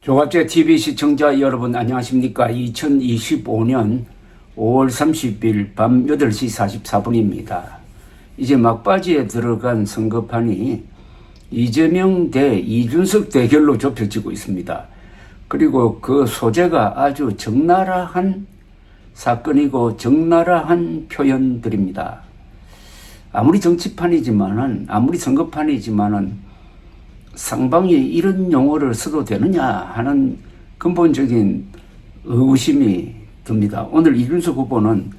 조갑제 TV 시청자 여러분 안녕하십니까. 2025년 5월 30일 밤 8시 44분입니다. 이제 막바지에 들어간 선거판이 이재명 대 이준석 대결로 좁혀지고 있습니다. 그리고 그 소재가 아주 적나라한 사건이고 적나라한 표현들입니다. 아무리 정치판이지만은, 아무리 선거판이지만은 상방이 이런 용어를 써도 되느냐 하는 근본적인 의구심이 듭니다. 오늘 이준석 후보는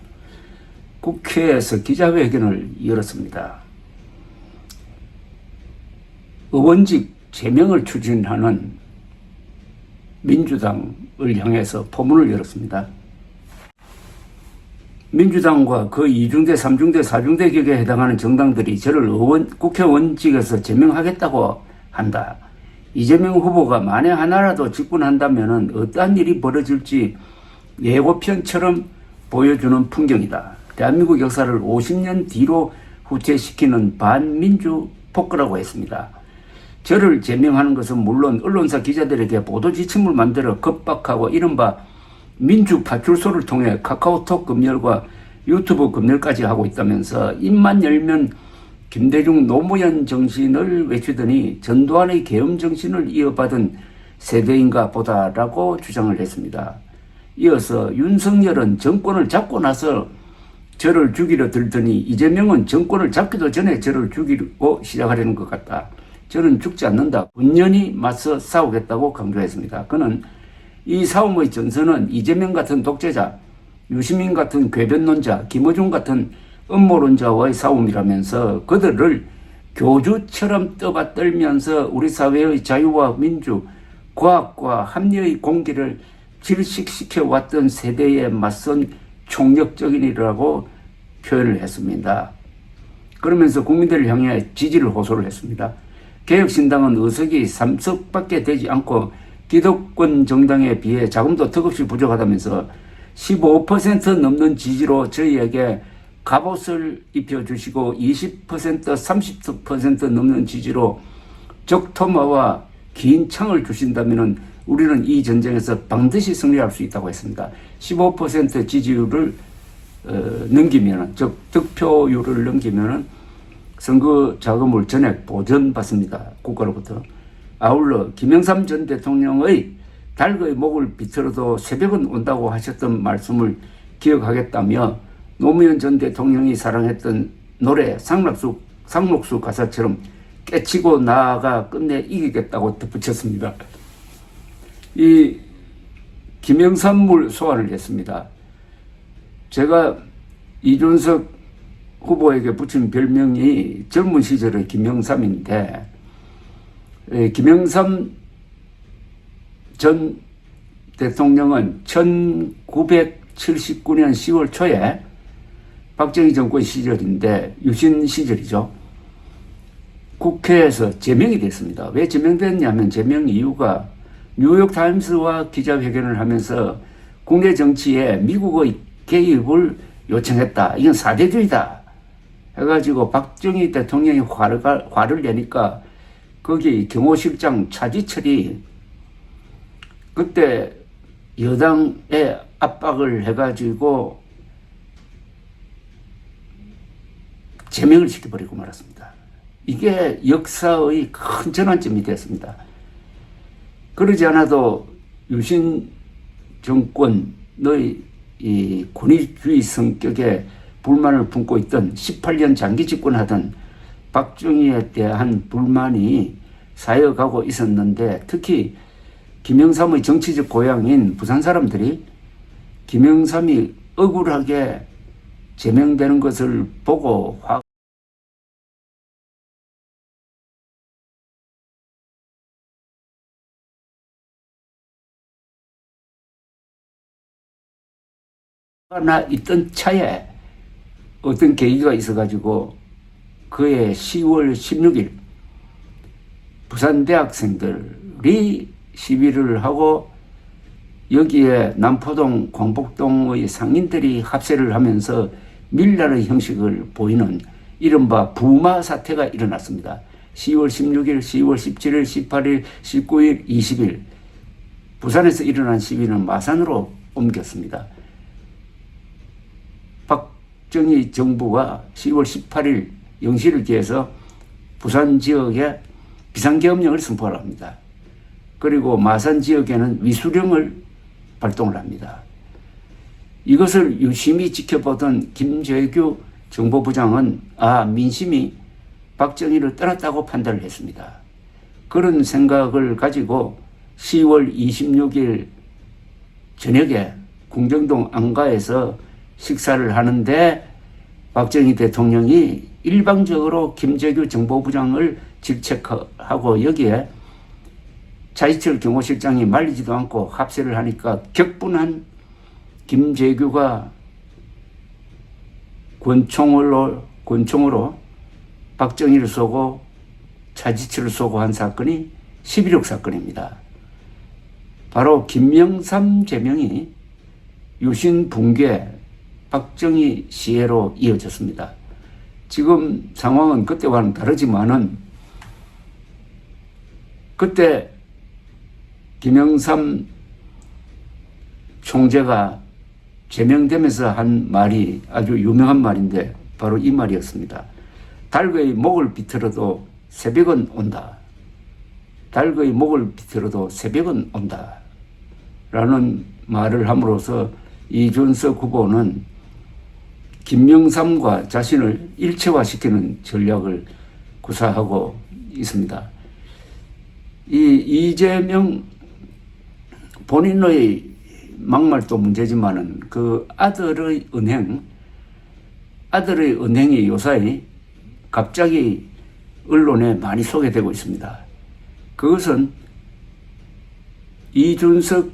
국회에서 기자회견을 열었습니다. 의원직 제명을 추진하는 민주당을 향해서 포문을 열었습니다. 민주당과 그 2중대, 3중대, 4중대 격에 해당하는 정당들이 저를 국회의원직에서 제명하겠다고 한다. 이재명 후보가 만에 하나라도 집권한다면 어떠한 일이 벌어질지 예고편처럼 보여주는 풍경이다. 대한민국 역사를 50년 뒤로 후퇴시키는 반민주 폭거라고 했습니다. 저를 제명하는 것은 물론 언론사 기자들에게 보도 지침을 만들어 겁박하고 이른바 민주파출소를 통해 카카오톡 검열과 유튜브 검열까지 하고 있다면서 입만 열면 김대중 노무현 정신을 외치더니 전두환의 계엄 정신을 이어받은 세대인가 보다라고 주장을 했습니다. 이어서 윤석열은 정권을 잡고 나서 저를 죽이려 들더니 이재명은 정권을 잡기도 전에 저를 죽이고 시작하려는 것 같다. 저는 죽지 않는다. 분연히 맞서 싸우겠다고 강조했습니다. 그는 이 싸움의 전선은 이재명 같은 독재자, 유시민 같은 궤변론자, 김어준 같은 음모론자와의 싸움이라면서 그들을 교주처럼 떠받들면서 우리 사회의 자유와 민주, 과학과 합리의 공기를 질식시켜 왔던 세대에 맞선 총력적인 일이라고 표현을 했습니다. 그러면서 국민들을 향해 지지를 호소를 했습니다. 개혁신당은 의석이 3석밖에 되지 않고 기득권 정당에 비해 자금도 턱없이 부족하다면서 15% 넘는 지지로 저희에게 갑옷을 입혀주시고 20%, 30% 넘는 지지로 적토마와 긴 창을 주신다면 우리는 이 전쟁에서 반드시 승리할 수 있다고 했습니다. 15% 지지율을 넘기면, 즉 득표율을 넘기면 선거 자금을 전액 보전받습니다. 국가로부터. 아울러 김영삼 전 대통령의 닭의 목을 비틀어도 새벽은 온다고 하셨던 말씀을 기억하겠다며 노무현 전 대통령이 사랑했던 노래 상록수 가사처럼 깨치고 나아가 끝내 이기겠다고 덧붙였습니다. 이 김영삼물 소환을 했습니다. 제가 이준석 후보에게 붙인 별명이 젊은 시절의 김영삼인데, 김영삼 전 대통령은 1979년 10월 초에 박정희 정권 시절인데 유신 시절이죠. 국회에서 제명이 됐습니다. 왜 제명됐냐면 제명 이유가 뉴욕타임스와 기자회견을 하면서 국내 정치에 미국의 개입을 요청했다. 이건 사대주의다. 해가지고 박정희 대통령이 화를 내니까 거기 경호실장 차지철이 그때 여당에 압박을 해가지고 제명을 시켜버리고 말았습니다. 이게 역사의 큰 전환점이 됐습니다. 그러지 않아도 유신 정권의 이 권위주의 성격에 불만을 품고 있던 18년 장기 집권하던 박정희에 대한 불만이 쌓여가고 있었는데, 특히 김영삼의 정치적 고향인 부산 사람들이 김영삼이 억울하게 제명되는 것을 보고 화가 나 있던 차에 어떤 계기가 있어가지고 그해 10월 16일 부산 대학생들이 시위를 하고 여기에 남포동, 광복동의 상인들이 합세를 하면서 밀라의 형식을 보이는 이른바 부마 사태가 일어났습니다. 10월 16일, 10월 17일, 18일, 19일, 20일 부산에서 일어난 시위는 마산으로 옮겼습니다. 박정희 정부가 10월 18일 0시를 기해서 부산 지역에 비상계엄령을 선포를 합니다. 그리고 마산 지역에는 위수령을 발동을 합니다. 이것을 유심히 지켜보던 김재규 정보부장은 민심이 박정희를 떠났다고 판단을 했습니다. 그런 생각을 가지고 10월 26일 저녁에 궁정동 안가에서 식사를 하는데 박정희 대통령이 일방적으로 김재규 정보부장을 질책하고 여기에 차이철 경호실장이 말리지도 않고 합세를 하니까 격분한 김재규가 권총으로 박정희를 쏘고 차지철을 쏘고 한 사건이 11.6 사건입니다. 바로 김영삼 제명이 유신 붕괴 박정희 시해로 이어졌습니다. 지금 상황은 그때와는 다르지만은 그때 김영삼 총재가 제명되면서 한 말이 아주 유명한 말인데 바로 이 말이었습니다. 달거의 목을 비틀어도 새벽은 온다. 달거의 목을 비틀어도 새벽은 온다. 라는 말을 함으로써 이준석 후보는 김영삼과 자신을 일체화시키는 전략을 구사하고 있습니다. 이재명 본인의 막말도 문제지만은 그 아들의 은행이 요사이 갑자기 언론에 많이 소개되고 있습니다. 그것은 이준석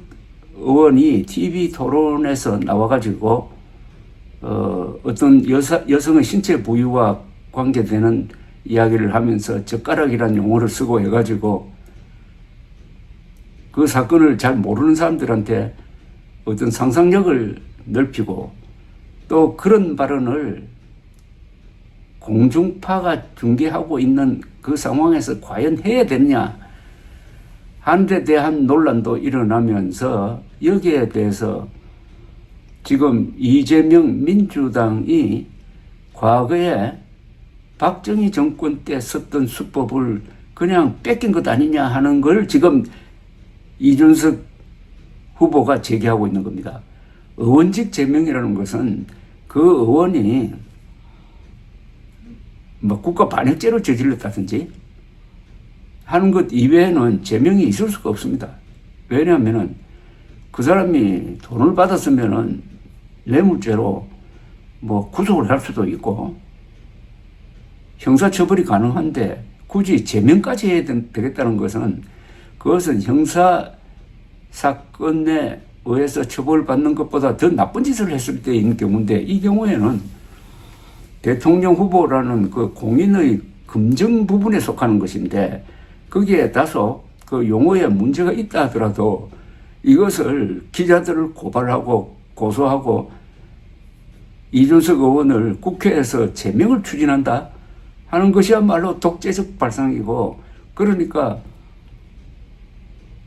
의원이 TV 토론에서 나와가지고 어떤 여성의 신체 부위와 관계되는 이야기를 하면서 젓가락이라는 용어를 쓰고 해가지고 그 사건을 잘 모르는 사람들한테 어떤 상상력을 넓히고 또 그런 발언을 공중파가 중계하고 있는 그 상황에서 과연 해야 되느냐 하는 데 대한 논란도 일어나면서 여기에 대해서 지금 이재명 민주당이 과거에 박정희 정권 때 썼던 수법을 그냥 뺏긴 것 아니냐 하는 걸 지금 이준석 후보가 제기하고 있는 겁니다. 의원직 제명이라는 것은 그 의원이 국가 반역죄를 저질렀다든지 하는 것 이외에는 제명이 있을 수가 없습니다. 왜냐하면은 그 사람이 돈을 받았으면은 뇌물죄로 구속을 할 수도 있고 형사처벌이 가능한데 굳이 제명까지 해야 되겠다는 것은 그것은 형사 사건에 의해서 처벌받는 것보다 더 나쁜 짓을 했을 때 있는 경우인데 이 경우에는 대통령 후보라는 그 공인의 금정 부분에 속하는 것인데 거기에 다소 그 용어에 문제가 있다 하더라도 이것을 기자들을 고발하고 고소하고 이준석 의원을 국회에서 제명을 추진한다 하는 것이야말로 독재적 발상이고 그러니까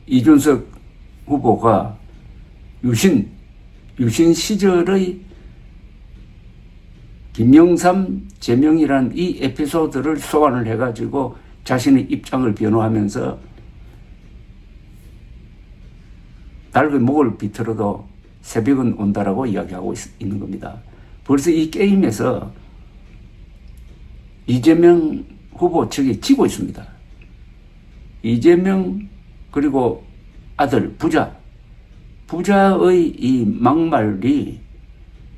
이준석 후보가 유신 시절의 김영삼 제명이란 이 에피소드를 소환을 해가지고 자신의 입장을 변호하면서 달의 목을 비틀어도 새벽은 온다라고 이야기하고 있는 겁니다. 벌써 이 게임에서 이재명 후보 측이 지고 있습니다. 이재명 그리고 아들 부자의 이 막말이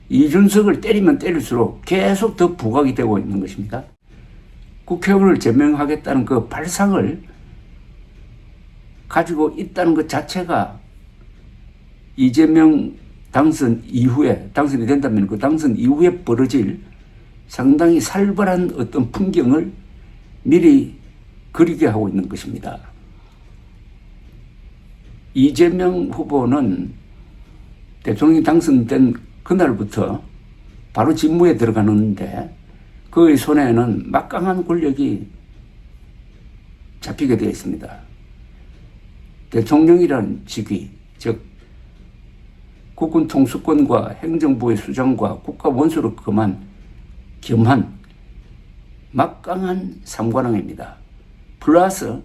이준석을 때리면 때릴수록 계속 더 부각이 되고 있는 것입니다. 국회의원을 제명하겠다는 그 발상을 가지고 있다는 것 자체가 이재명 당선이 된다면 그 당선 이후에 벌어질 상당히 살벌한 어떤 풍경을 미리 그리게 하고 있는 것입니다. 이재명 후보는 대통령이 당선된 그날부터 바로 직무에 들어가는데 그의 손에는 막강한 권력이 잡히게 되어 있습니다. 대통령이라는 직위, 즉 국군 통수권과 행정부의 수장과 국가 원수로 겸한 막강한 삼관왕입니다. 플러스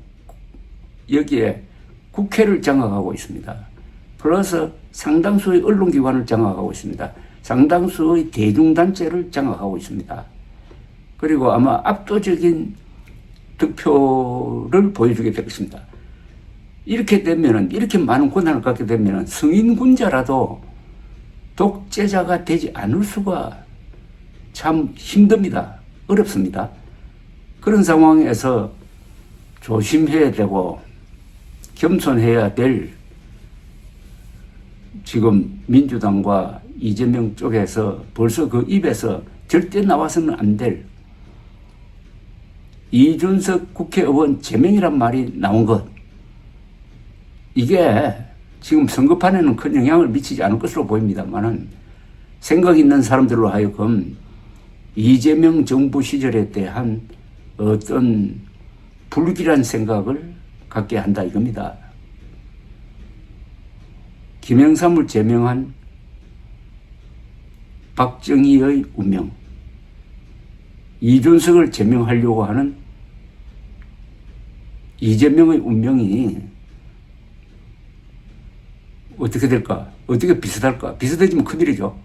여기에 국회를 장악하고 있습니다. 플러스 상당수의 언론기관을 장악하고 있습니다. 상당수의 대중단체를 장악하고 있습니다. 그리고 아마 압도적인 득표를 보여주게 되겠습니다. 이렇게 되면은, 이렇게 많은 권한을 갖게 되면은 성인군자라도 독재자가 되지 않을 수가 참 힘듭니다. 어렵습니다. 그런 상황에서 조심해야 되고 겸손해야 될 지금 민주당과 이재명 쪽에서 벌써 그 입에서 절대 나와서는 안 될 이준석 국회의원 제명이란 말이 나온 것, 이게 지금 선거판에는 큰 영향을 미치지 않을 것으로 보입니다만은 생각 있는 사람들로 하여금 이재명 정부 시절에 대한 어떤 불길한 생각을 갖게 한다 이겁니다. 김영삼을 제명한 박정희의 운명, 이준석을 제명하려고 하는 이재명의 운명이 어떻게 될까? 어떻게 비슷할까? 비슷해지면 큰일이죠.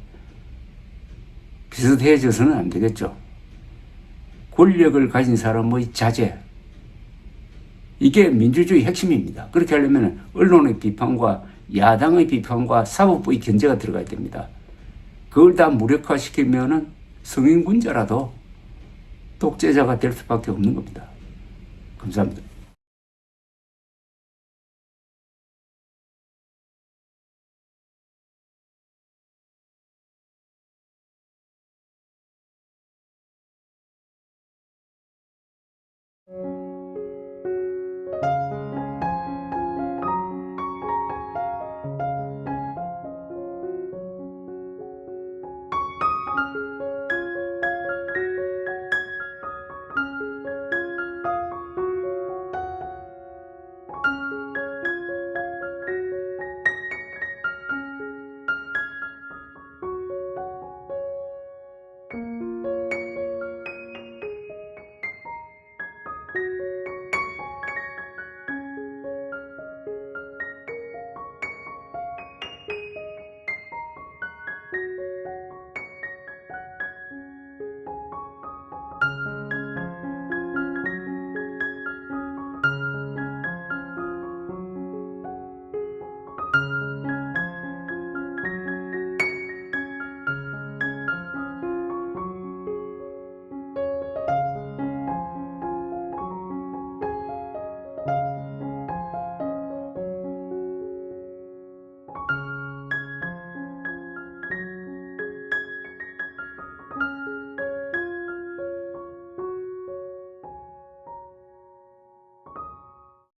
비슷해져서는 안 되겠죠. 권력을 가진 사람의 자제, 이게 민주주의 핵심입니다. 그렇게 하려면 언론의 비판과 야당의 비판과 사법부의 견제가 들어가야 됩니다. 그걸 다 무력화시키면은 성인군자라도 독재자가 될 수밖에 없는 겁니다. 감사합니다.